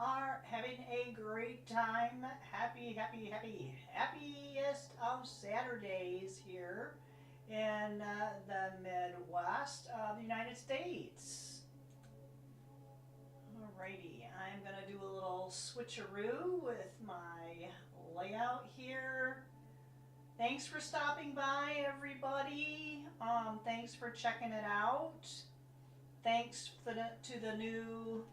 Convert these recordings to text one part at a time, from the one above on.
are having a great time. Happiest of Saturdays here in the Midwest of the United States. Alrighty, I'm going to do a little switcheroo with my layout here. Thanks for stopping by, everybody. Thanks for checking it out. Thanks to the new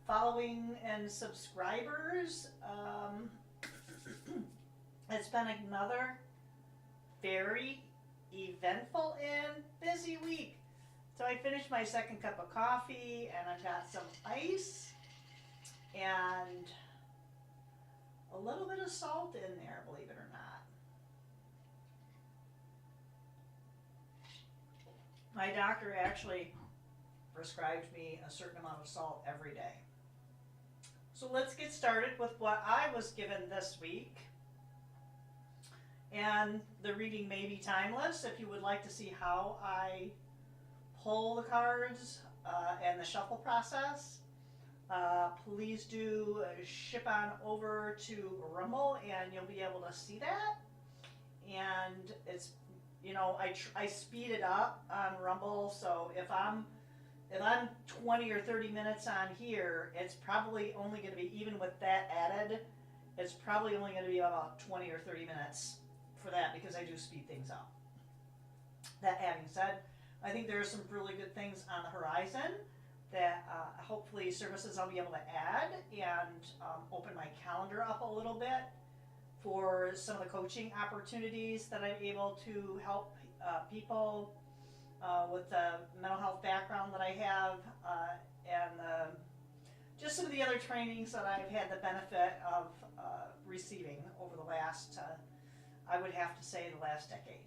following and subscribers. It's been another very eventful and busy week. So I finished my second cup of coffee and I've got some ice and a little bit of salt in there, believe it or not. My doctor actually prescribed me a certain amount of salt every day. So let's get started with what I was given this week. And the reading may be timeless. If you would like to see how I pull the cards and the shuffle process, please do ship on over to Rumble and you'll be able to see that. And it's, you know, I speed it up on Rumble, so if I'm 20 or 30 minutes on here, it's probably only going to be, even with that added, it's probably only going to be about 20 or 30 minutes for that because I do speed things up. That having said, I think there are some really good things on the horizon that hopefully services I'll be able to add and open my calendar up a little bit for some of the coaching opportunities that I'm able to help people with the mental health background that I have and just some of the other trainings that I've had the benefit of receiving over the last, I would have to say, the last decade.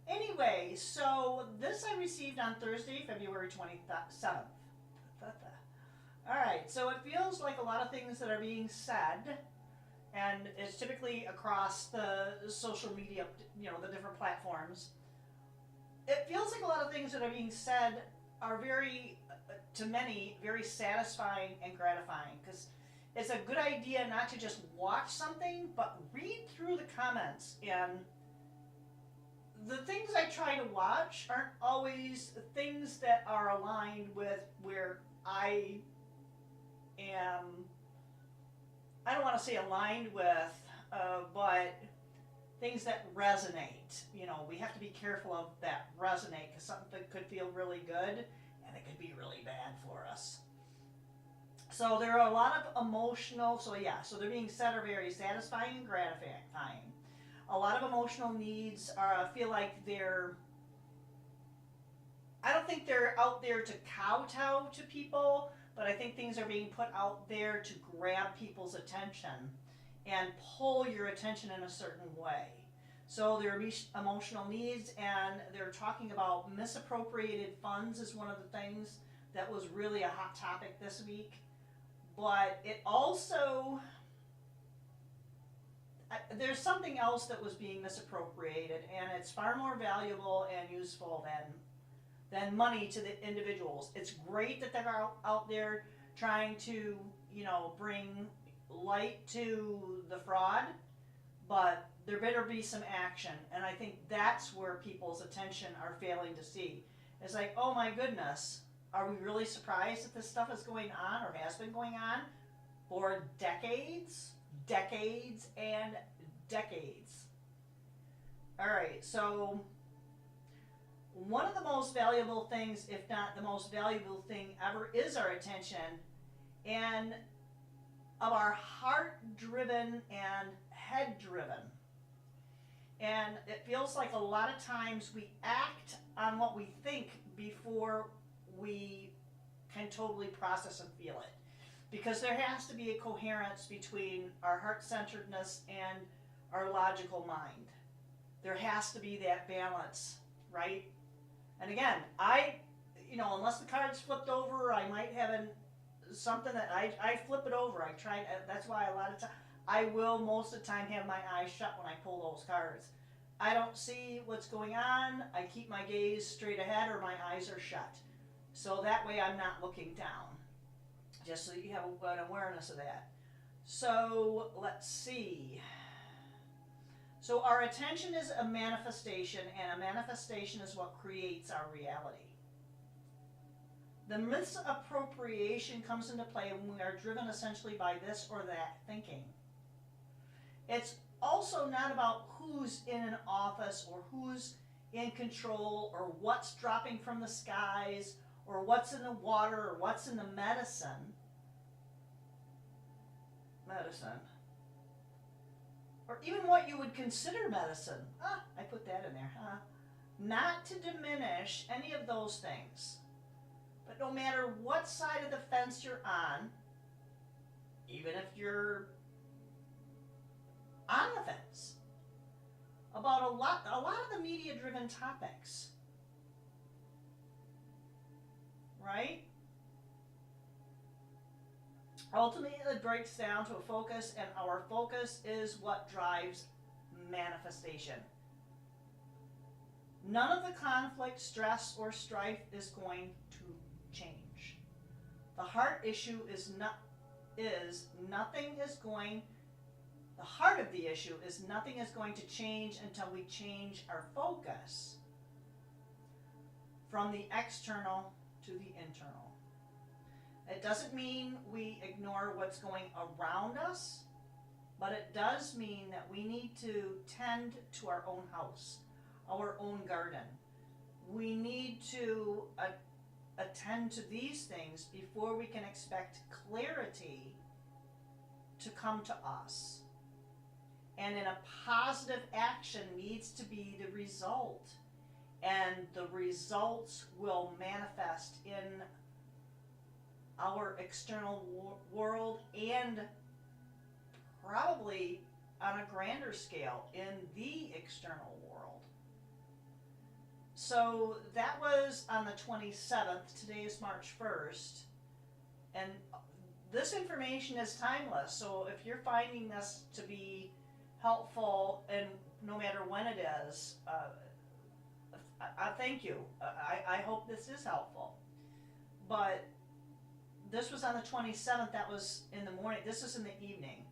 Anyway, so this I received on Thursday, February 27th. All right, so it feels like a lot of things that are being said, and it's typically across the social media, you know, the different platforms. It feels like a lot of things that are being said are very, to many, very satisfying and gratifying, because it's a good idea not to just watch something, but read through the comments. And the things I try to watch aren't always things that are aligned with where I am, I don't want to say aligned with, but things that resonate. You know, we have to be careful of that resonate, because something could feel really good and it could be really bad for us. So there are a lot of emotional, so they're being said are very satisfying and gratifying. A lot of emotional needs are, feel like they're, I don't think they're out there to kowtow to people, but I think things are being put out there to grab people's attention and pull your attention in a certain way. So there are emotional needs, and they're talking about misappropriated funds is one of the things that was really a hot topic this week. But it also, there's something else that was being misappropriated, and it's far more valuable and useful than money to the individuals. It's great that they're out there trying to, you know, bring light to the fraud, but there better be some action. And I think that's where people's attention are failing to see. It's like, oh my goodness, are we really surprised that this stuff is going on or has been going on for decades and decades? All right, so one of the most valuable things, if not the most valuable thing ever, is our attention, and of our heart-driven and head-driven. And it feels like a lot of times we act on what we think before we can totally process and feel it. Because there has to be a coherence between our heart-centeredness and our logical mind. There has to be that balance, right? And again, unless the card's flipped over, I might have something that I flip it over. I try, that's why a lot of times, I will most of the time have my eyes shut when I pull those cards. I don't see what's going on. I keep my gaze straight ahead or my eyes are shut. So that way I'm not looking down. just so you have an awareness of that. So let's see. So our attention is a manifestation, and a manifestation is what creates our reality. The misappropriation comes into play when we are driven essentially by this or that thinking. It's also not about who's in an office or who's in control or what's dropping from the skies or what's in the water or what's in the medicine. Or even what you would consider medicine. I put that in there, Not to diminish any of those things. But no matter what side of the fence you're on, even if you're on the fence, about a lot of the media-driven topics, right? Ultimately, it breaks down to a focus, and our focus is what drives manifestation. None of the conflict, stress, or strife is going to change. The heart issue the heart of the issue is nothing is going to change until we change our focus from the external to the internal. It doesn't mean we ignore what's going around us, but it does mean that we need to tend to our own house, our own garden. We need to attend to these things before we can expect clarity to come to us. And in a positive action needs to be the result. And the results will manifest in our external world and probably on a grander scale in the external world. So that was on the 27th. Today is March 1st. And this information is timeless. So if you're finding this to be helpful, and no matter when it is, I thank you. I hope this is helpful. But this was on the 27th. That was in the morning. This is in the evening.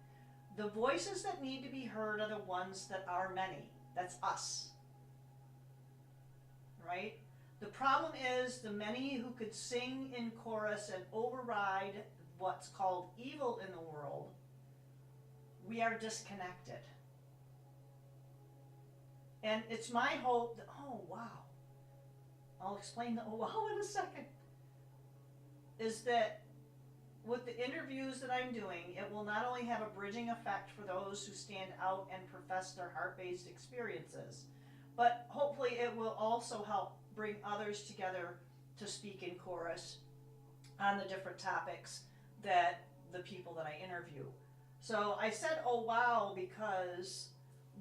The voices that need to be heard are the ones that are many. That's us. Right? The problem is the many who could sing in chorus and override what's called evil in the world, we are disconnected. And it's my hope that, oh wow, I'll explain the oh wow in a second, is that with the interviews that I'm doing, it will not only have a bridging effect for those who stand out and profess their heart-based experiences, but hopefully it will also help bring others together to speak in chorus on the different topics that the people that I interview. So I said, oh wow, because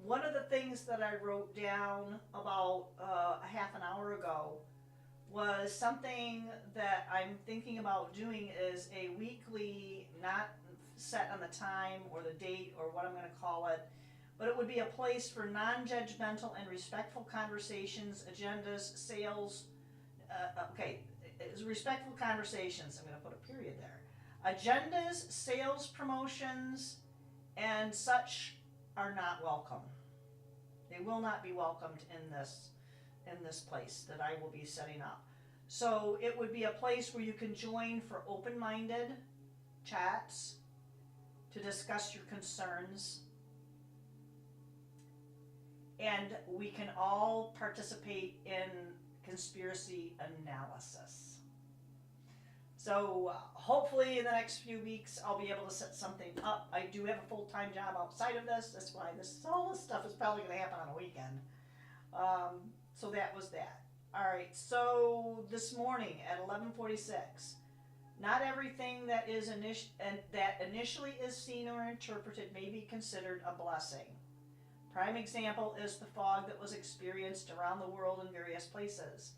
one of the things that I wrote down about a half an hour ago was something that I'm thinking about doing is a weekly, not set on the time or the date or what I'm going to call it, but it would be a place for non-judgmental and respectful conversations, agendas, sales. Respectful conversations. I'm going to put a period there. Agendas, sales promotions, and such are not welcome. They will not be welcomed in this place that I will be setting up. So it would be a place where you can join for open-minded chats to discuss your concerns, and we can all participate in conspiracy analysis. So hopefully in the next few weeks I'll be able to set something up. I do have a full-time job outside of this. That's why all this stuff is probably going to happen on a weekend. So that was that. All right, so this morning at 11:46, not everything that is initially is seen or interpreted may be considered a blessing. Prime example is the fog that was experienced around the world in various places.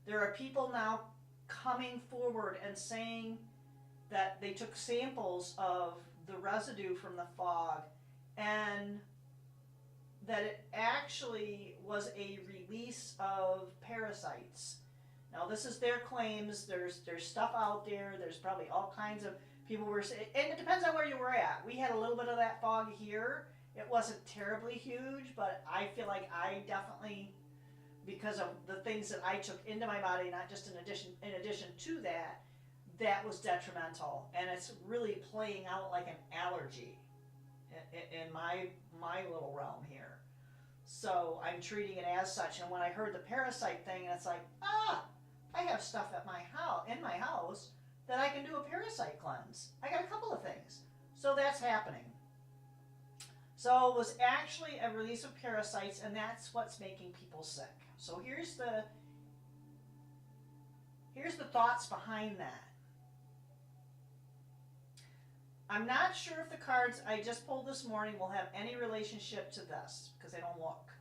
There are people now coming forward and saying that they took samples of the residue from the fog and that it actually was a release of parasites. Now this is their claims. There's stuff out there. There's probably all kinds of People were, and it depends on where you were at. We had a little bit of that fog here. It wasn't terribly huge, but I feel like I definitely, because of the things that I took into my body, not just in addition to that, that was detrimental, and it's really playing out like an allergy in my little realm here. So I'm treating it as such. And when I heard the parasite thing, it's like, I have stuff at my house in my house that I can do a parasite cleanse. I got a couple of things, so that's happening. So it was actually a release of parasites, and that's what's making people sick. So here's the thoughts behind that. I'm not sure if the cards I just pulled this morning will have any relationship to this, because they don't look.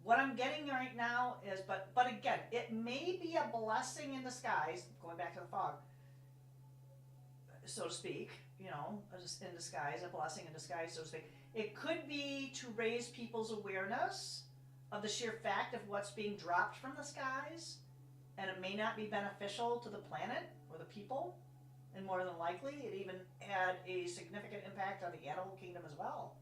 What I'm getting right now is, but again, it may be a blessing in disguise, going back to the fog, so to speak, just in disguise, a blessing in disguise, so to speak. It could be to raise people's awareness of the sheer fact of what's being dropped from the skies, and it may not be beneficial to the planet or the people, and more than likely, it even had a significant impact on the animal kingdom as well.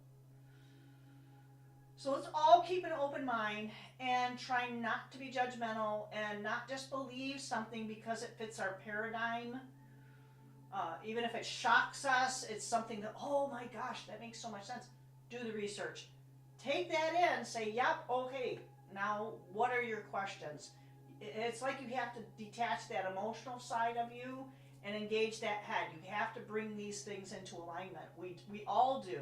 So let's all keep an open mind and try not to be judgmental and not just believe something because it fits our paradigm. Even if it shocks us, it's something that, oh my gosh, that makes so much sense. Do the research. Take that in, say, yep, okay, now what are your questions? It's like you have to detach that emotional side of you and engage that head. You have to bring these things into alignment. We all do.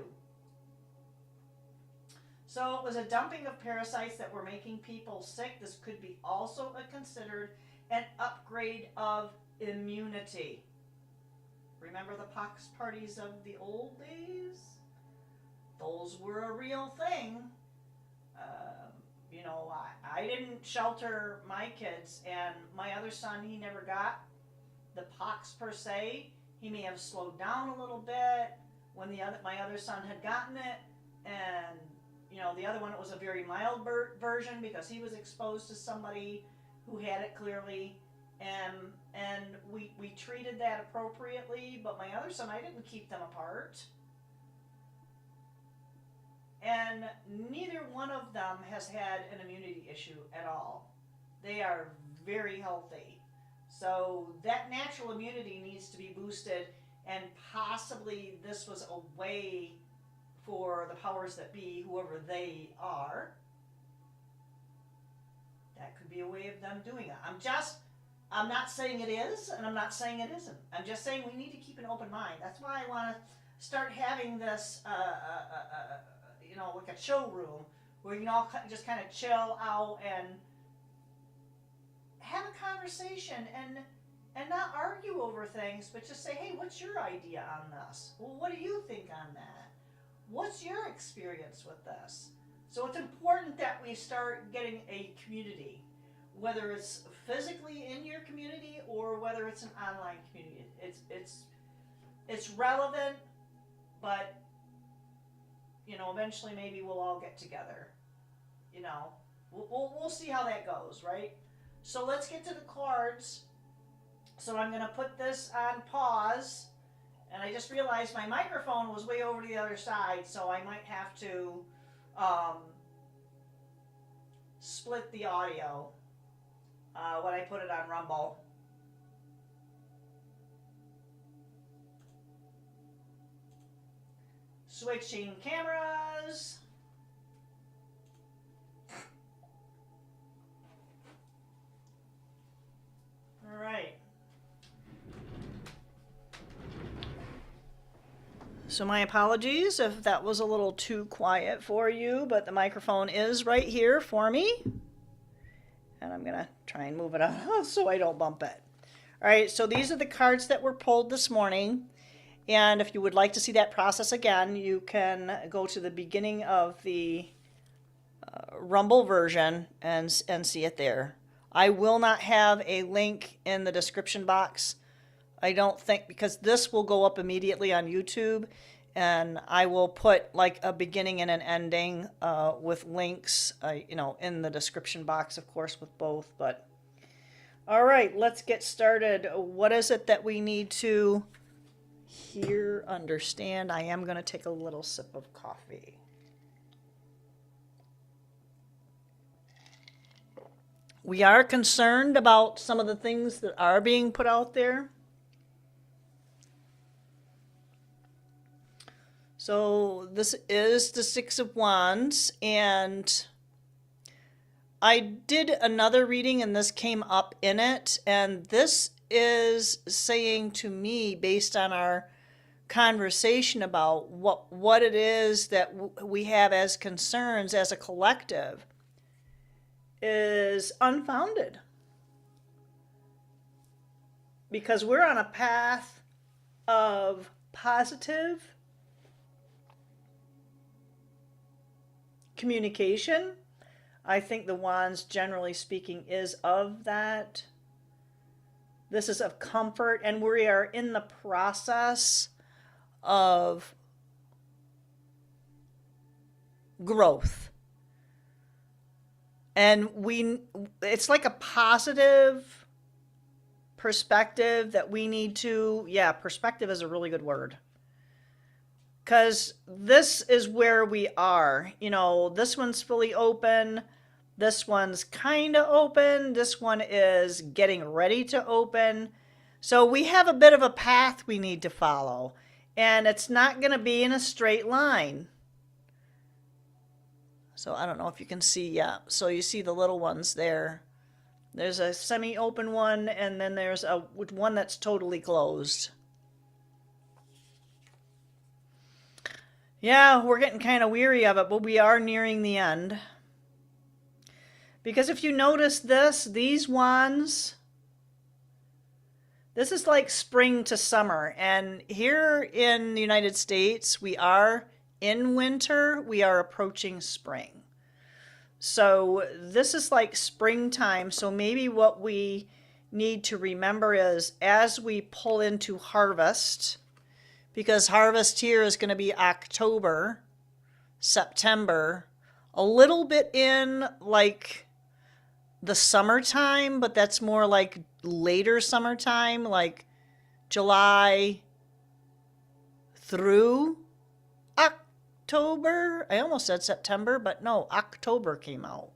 So it was a dumping of parasites that were making people sick. This could be also considered an upgrade of immunity. Remember the pox parties of the old days? Those were a real thing. I didn't shelter my kids, and my other son, he never got the pox per se. He may have slowed down a little bit when my other son had gotten it, and the other one, it was a very mild version because he was exposed to somebody who had it clearly, and we treated that appropriately. But my other son, I didn't keep them apart. And neither one of them has had an immunity issue at all. They are very healthy. So that natural immunity needs to be boosted, and possibly this was a way for the powers that be, whoever they are, that could be a way of them doing it. I'm not saying it is, and I'm not saying it isn't. I'm just saying we need to keep an open mind. That's why I want to start having this like a chill room where you can all just kind of chill out and have a conversation and not argue over things, but just say, hey, what's your idea on this? Well, what do you think on that? What's your experience with this? So it's important that we start getting a community, whether it's physically in your community or whether it's an online community. It's relevant, but eventually maybe we'll all get together. We'll see how that goes, right? So let's get to the cards. So I'm going to put this on pause, and I just realized my microphone was way over to the other side, so I might have to split the audio when I put it on Rumble. Switching cameras. All right. So my apologies if that was a little too quiet for you, but the microphone is right here for me. And I'm going to try and move it out so I don't bump it. All right, so these are the cards that were pulled this morning. And if you would like to see that process again, you can go to the beginning of the Rumble version and see it there. I will not have a link in the description box, I don't think, because this will go up immediately on YouTube, and I will put like a beginning and an ending with links, in the description box, of course, with both. But all right, let's get started. What is it that we need to hear, understand. I am going to take a little sip of coffee. We are concerned about some of the things that are being put out there. So this is the Six of Wands, and I did another reading and this came up in it, and this is saying to me, based on our conversation about what it is that we have as concerns as a collective, is unfounded. Because we're on a path of positive communication. I think the Wands, generally speaking, is of that. This is of comfort, and we are in the process of growth. And it's like a positive perspective that we need to, perspective is a really good word. Because this is where we are. You know, this one's fully open. This one's kind of open. This one is getting ready to open. So we have a bit of a path we need to follow. And it's not going to be in a straight line. So I don't know if you can see yet. So you see the little ones there. There's a semi-open one, and then there's a one that's totally closed. Yeah, we're getting kind of weary of it, but we are nearing the end. Because if you notice these wands, this is like spring to summer. And here in the United States, we are in winter, we are approaching spring. So this is like springtime. So maybe what we need to remember is as we pull into harvest, because harvest here is going to be October, September, a little bit in like the summertime, but that's more like later summertime, like July through October. I almost said September, but no, October came out.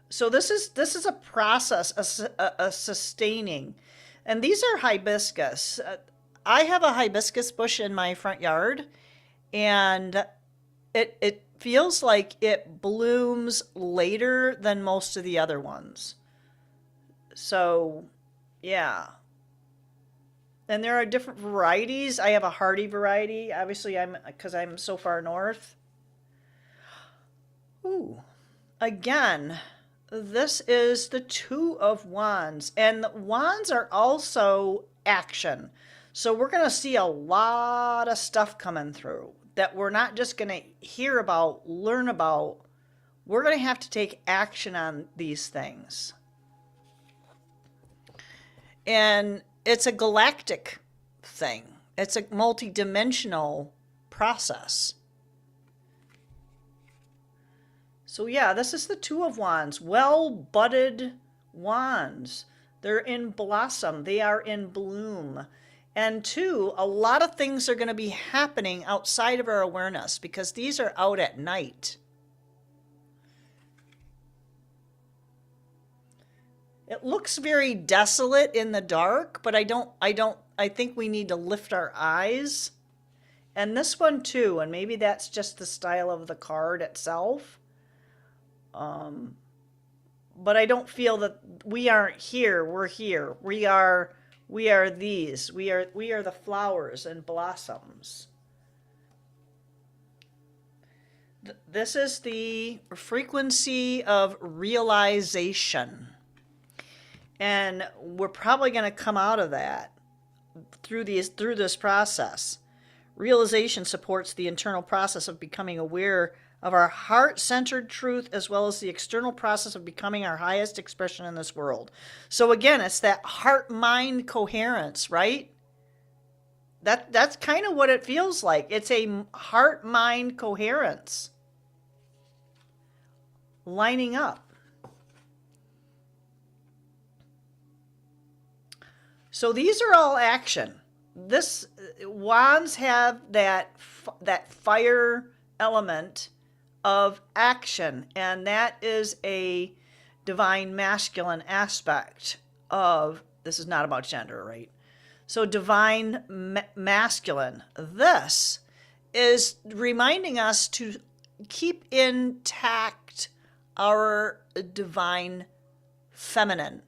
So this is a process, a sustaining. And these are hibiscus. I have a hibiscus bush in my front yard, and it feels like it blooms later than most of the other ones. So, yeah. And there are different varieties. I have a hardy variety. Obviously, because I'm so far north. Ooh. Again, this is the Two of Wands. And the wands are also action. So we're going to see a lot of stuff coming through that we're not just going to hear about, learn about. We're going to have to take action on these things. And it's a galactic thing. It's a multi-dimensional process. So yeah, this is the Two of Wands. Well-budded wands. They're in blossom. They are in bloom. And two, a lot of things are going to be happening outside of our awareness because these are out at night. It looks very desolate in the dark, but I think we need to lift our eyes. And this one too, and maybe that's just the style of the card itself. But I don't feel that we aren't here. We're here. We are these. We are the flowers and blossoms. This is the frequency of realization. And we're probably going to come out of that through this process. Realization supports the internal process of becoming aware of our heart-centered truth as well as the external process of becoming our highest expression in this world. So again, it's that heart-mind coherence, right? That's kind of what it feels like. It's a heart-mind coherence lining up. So these are all action. this wands have that fire element of action, and that is a divine masculine aspect of, this is not about gender, right? So divine masculine, this is reminding us to keep intact our divine feminine.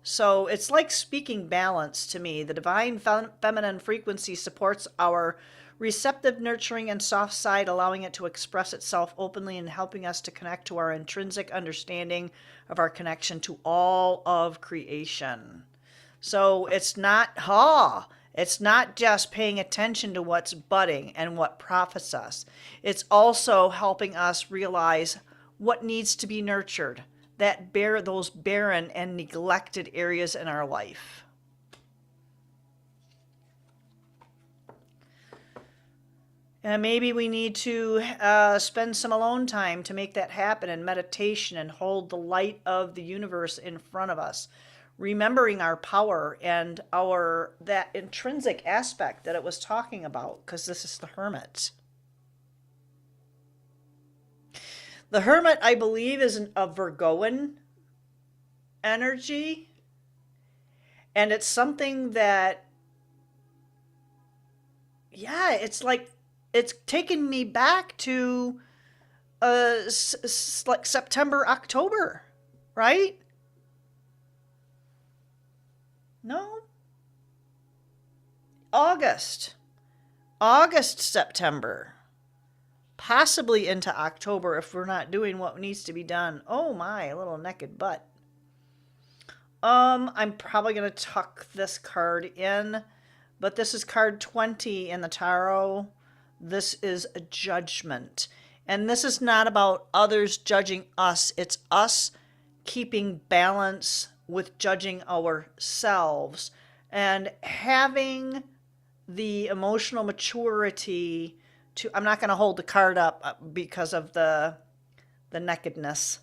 So it's like speaking balance to me. The divine feminine frequency supports our receptive, nurturing, and soft side, allowing it to express itself openly and helping us to connect to our intrinsic understanding of our connection to all of creation. So it's not, it's not just paying attention to what's budding and what profits us. It's also helping us realize what needs to be nurtured, those barren and neglected areas in our life. And maybe we need to spend some alone time to make that happen in meditation and hold the light of the universe in front of us, remembering our power and that intrinsic aspect that it was talking about, because this is the Hermit. The Hermit, I believe, is a Virgoan energy, and it's something that, yeah, it's like, it's taken me back to like September, October, right? No? August, September. Possibly into October if we're not doing what needs to be done. Oh my, little naked butt. I'm probably going to tuck this card in, but this is card 20 in the tarot. This is a judgment. And this is not about others judging us. It's us keeping balance with judging ourselves and having the emotional maturity to, I'm not going to hold the card up because of the nakedness.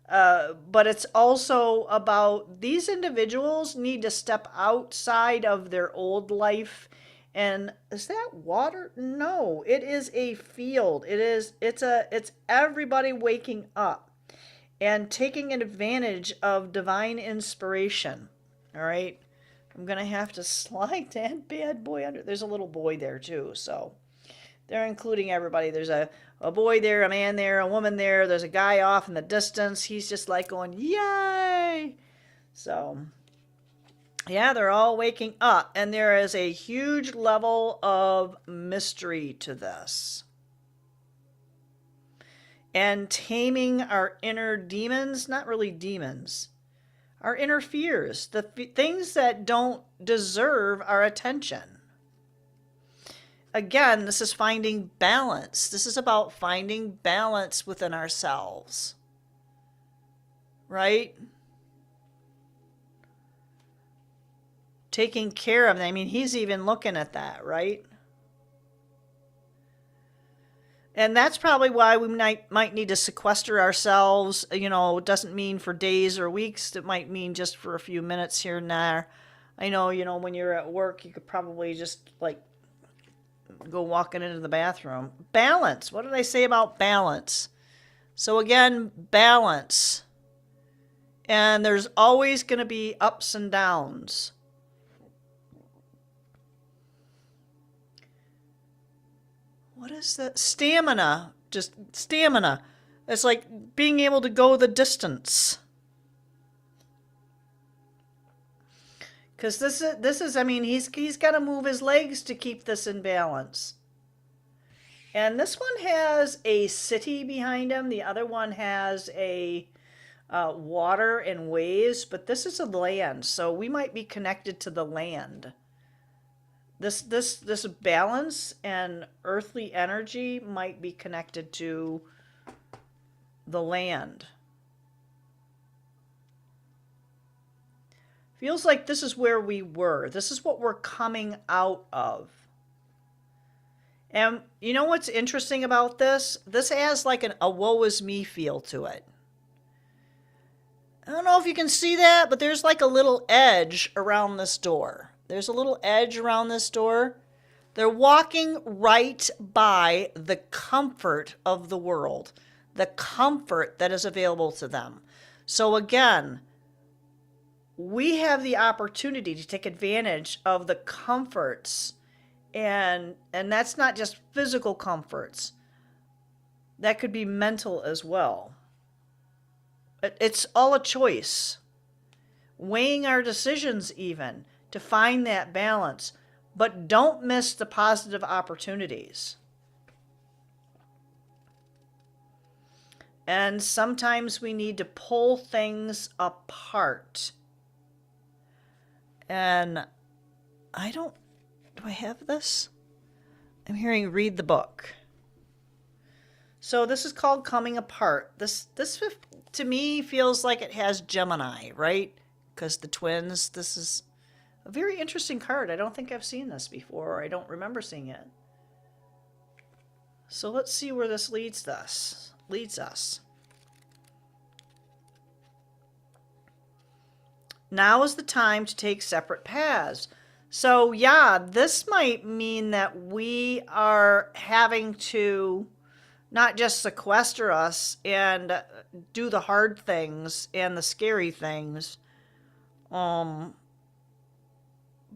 But it's also about these individuals need to step outside of their old life. And is that water? No, it is a field. It's everybody waking up and taking advantage of divine inspiration. All right. I'm going to have to slide that bad boy under. There's a little boy there too. So they're including everybody. There's a boy there, a man there, a woman there. There's a guy off in the distance. He's just like going, yay. So yeah, they're all waking up, and there is a huge level of mystery to this. And taming our inner demons, not really demons, our inner fears, the things that don't deserve our attention. Again, this is finding balance. This is about finding balance within ourselves, right? Taking care of them. I mean, he's even looking at that, right? And that's probably why we might need to sequester ourselves. You know, it doesn't mean for days or weeks. It might mean just for a few minutes here and there. I know, when you're at work, you could probably just like go walking into the bathroom. Balance. What did I say about balance? So again, balance. And there's always going to be ups and downs. What is that? Stamina. Just stamina. It's like being able to go the distance. Because this is, I mean, he's got to move his legs to keep this in balance. And this one has a city behind him. The other one has a water and waves. But this is a land, so we might be connected to the land. This balance and earthly energy might be connected to the land. Feels like this is where we were. This is what we're coming out of. And you know what's interesting about this? This has like a woe is me feel to it. I don't know if you can see that, but there's like a little edge around this door. There's a little edge around this door. They're walking right by the comfort of the world, the comfort that is available to them. So again, we have the opportunity to take advantage of the comforts, and that's not just physical comforts. That could be mental as well. It's all a choice. Weighing our decisions even to find that balance. But don't miss the positive opportunities. And sometimes we need to pull things apart. And do I have this? I'm hearing read the book. So this is called Coming Apart. This to me feels like it has Gemini, right? Because the twins, this is a very interesting card. I don't think I've seen this before, or I don't remember seeing it. So let's see where this leads us. Now is the time to take separate paths. So yeah, this might mean that we are having to not just sequester us and do the hard things and the scary things,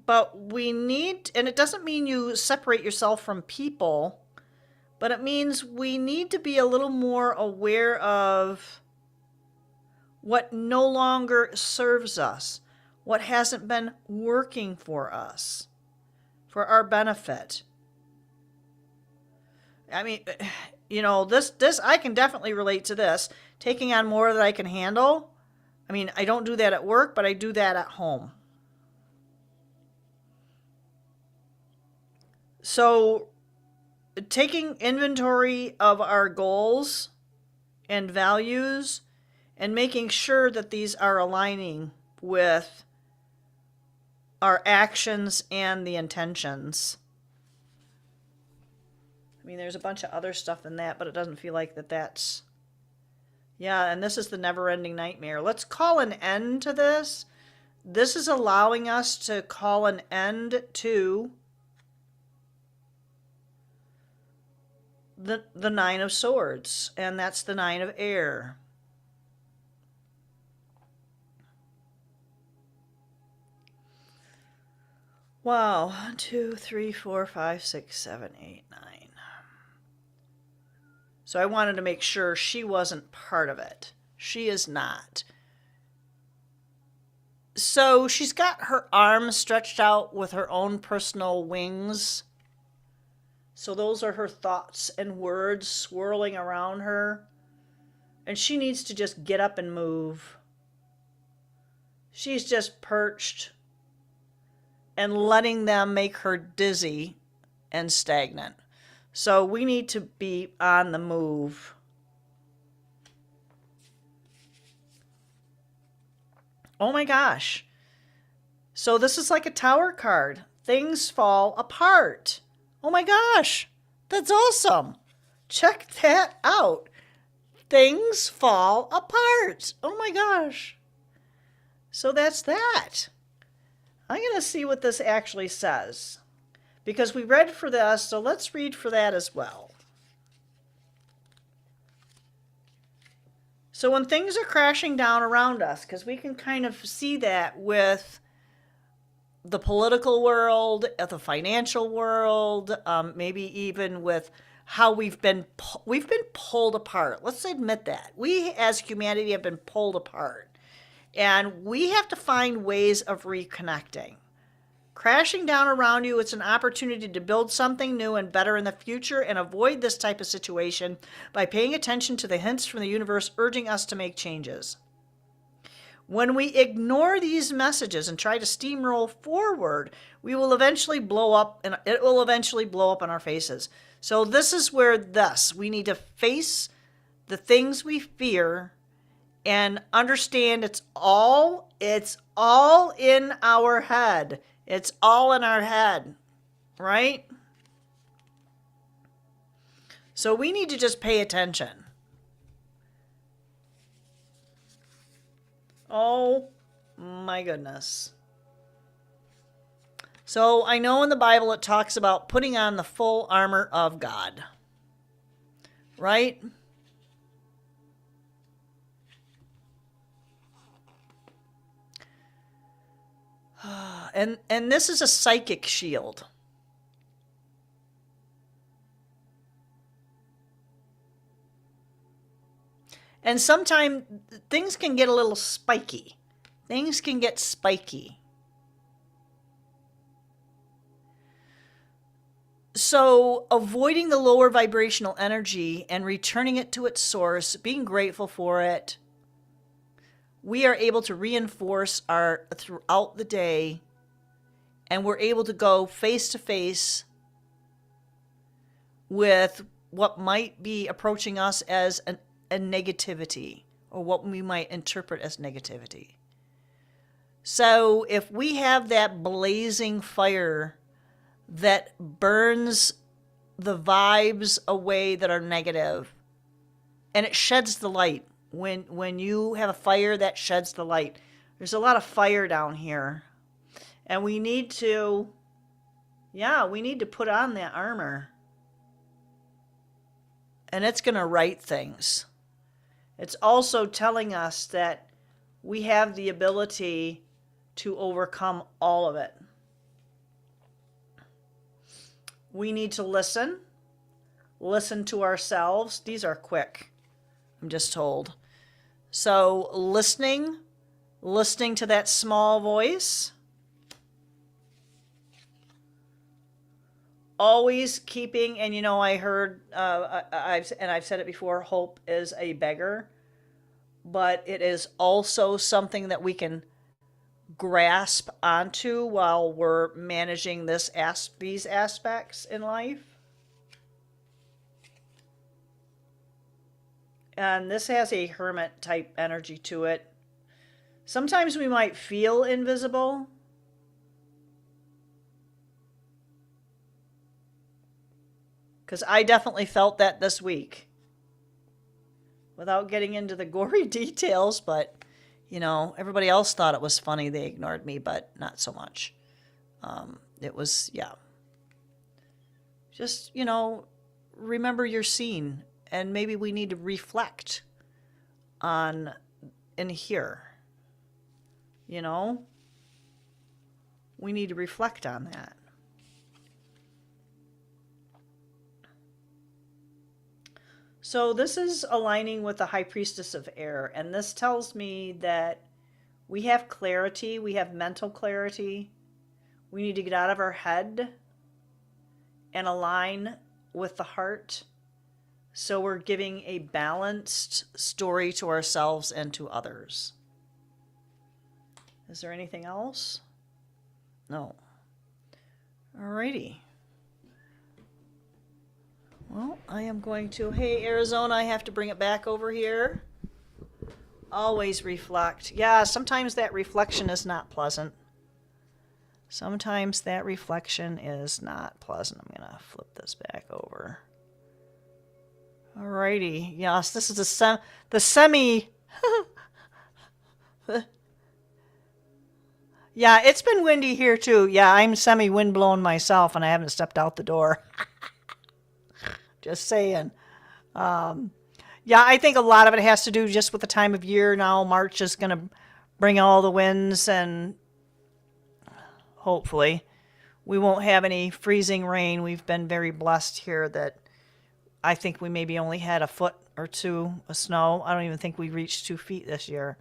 but we need, and it doesn't mean you separate yourself from people, but it means we need to be a little more aware of what no longer serves us, what hasn't been working for us, for our benefit. I mean, this I can definitely relate to this. Taking on more that I can handle. I mean, I don't do that at work, but I do that at home. So, taking inventory of our goals and values and making sure that these are aligning with our actions and the intentions. I mean, there's a bunch of other stuff in that, but it doesn't feel like that's... Yeah, and this is the never-ending nightmare. Let's call an end to this. This is allowing us to call an end to the Nine of Swords, and that's the Nine of Air. Wow, 1, 2, 3, 4, 5, 6, 7, 8, 9. So I wanted to make sure she wasn't part of it. She is not. So she's got her arms stretched out with her own personal wings. So those are her thoughts and words swirling around her. And she needs to just get up and move. She's just perched and letting them make her dizzy and stagnant. So we need to be on the move. Oh my gosh. So this is like a tower card. Things fall apart. Oh my gosh. That's awesome. Check that out. Things fall apart. Oh my gosh. So that's that. I'm going to see what this actually says. Because we read for this, so let's read for that as well. So when things are crashing down around us, because we can kind of see that with the political world, the financial world, maybe even with how we've been pulled apart. Let's admit that. We as humanity have been pulled apart. And we have to find ways of reconnecting. Crashing down around you, it's an opportunity to build something new and better in the future and avoid this type of situation by paying attention to the hints from the universe urging us to make changes. When we ignore these messages and try to steamroll forward, we will eventually blow up, and it will eventually blow up in our faces. So this is where we need to face the things we fear and understand it's all in our head. It's all in our head, right? So we need to just pay attention. Oh my goodness. So I know in the Bible it talks about putting on the full armor of God, right? And this is a psychic shield. And sometimes things can get a little spiky. Things can get spiky. So avoiding the lower vibrational energy and returning it to its source, being grateful for it, we are able to reinforce our throughout the day, and we're able to go face to face with what might be approaching us as a negativity, or what we might interpret as negativity. So if we have that blazing fire that burns the vibes away that are negative, and it sheds the light. When you have a fire, that sheds the light. There's a lot of fire down here, and we need to put on that armor, and it's going to right things. It's also telling us that we have the ability to overcome all of it. We need to listen to ourselves. These are quick, I'm just told. So listening to that small voice. Always keeping, and I heard, I've said it before, hope is a beggar, but it is also something that we can grasp onto while we're managing these aspects in life. And this has a hermit type energy to it. Sometimes we might feel invisible. Because I definitely felt that this week. Without getting into the gory details, but, everybody else thought it was funny. They ignored me, but not so much. It was, just, remember you're seen. And maybe we need to reflect on in here. We need to reflect on that. So this is aligning with the High Priestess of Air, and this tells me that we have clarity, we have mental clarity. We need to get out of our head and align with the heart. So we're giving a balanced story to ourselves and to others. Is there anything else? No. Alrighty. Well, I am going to, hey, Arizona, I have to bring it back over here. Always reflect. Yeah, sometimes that reflection is not pleasant. Sometimes that reflection is not pleasant. I'm going to flip this back over. Alrighty. Yes, this is the semi... Yeah, it's been windy here too. Yeah, I'm semi-windblown myself, and I haven't stepped out the door. Just saying. Yeah, I think a lot of it has to do just with the time of year now. March is going to bring all the winds, and hopefully we won't have any freezing rain. We've been very blessed here that I think we maybe only had a foot or two of snow. I don't even think we reached 2 feet this year.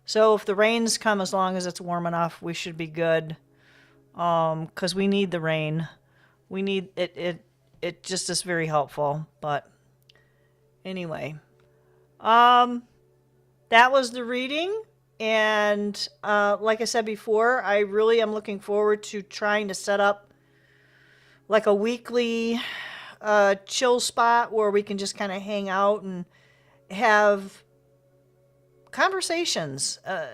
So if the rains come, as long as it's warm enough, we should be good. 'Cause we need the rain. We need it. It just is very helpful. But anyway, that was the reading. And like I said before, I really am looking forward to trying to set up like a weekly chill spot where we can just kind of hang out and have conversations, and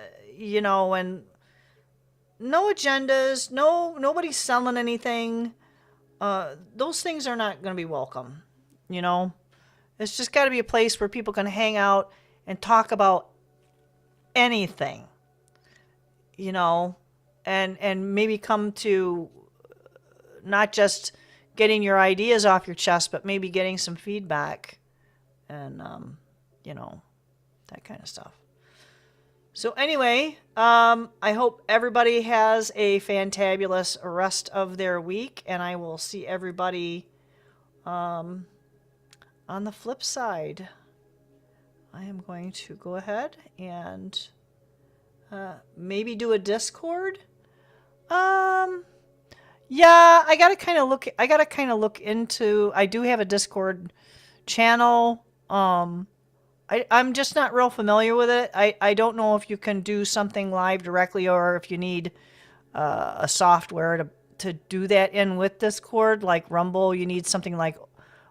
no agendas, nobody's selling anything. Those things are not going to be welcome. It's just got to be a place where people can hang out and talk about anything, and maybe come to not just getting your ideas off your chest, but maybe getting some feedback and, you know, that kind of stuff. So anyway, I hope everybody has a fantabulous rest of their week, and I will see everybody on the flip side. I am going to go ahead and maybe do a Discord. Yeah, I gotta kind of look. I gotta kind of look into. I do have a Discord channel. I'm just not real familiar with it. I don't know if you can do something live directly or if you need a software to do that in with Discord, like Rumble. You need something like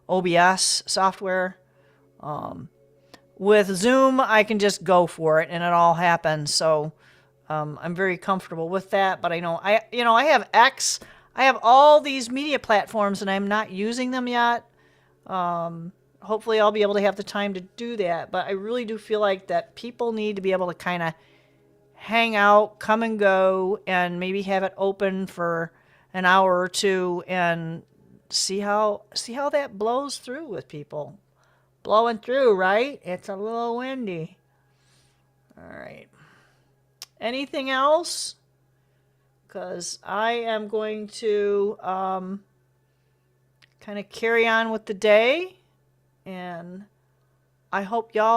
OBS software. With Zoom, I can just go for it and it all happens. So I'm very comfortable with that. But I know I have X. I have all these media platforms and I'm not using them yet. Hopefully I'll be able to have the time to do that. But I really do feel like that people need to be able to kind of hang out, come and go, and maybe have it open for an hour or two and see how that blows through with people. Blowing through, right? It's a little windy. All right. Anything else? Because I am going to kind of carry on with the day. And I hope y'all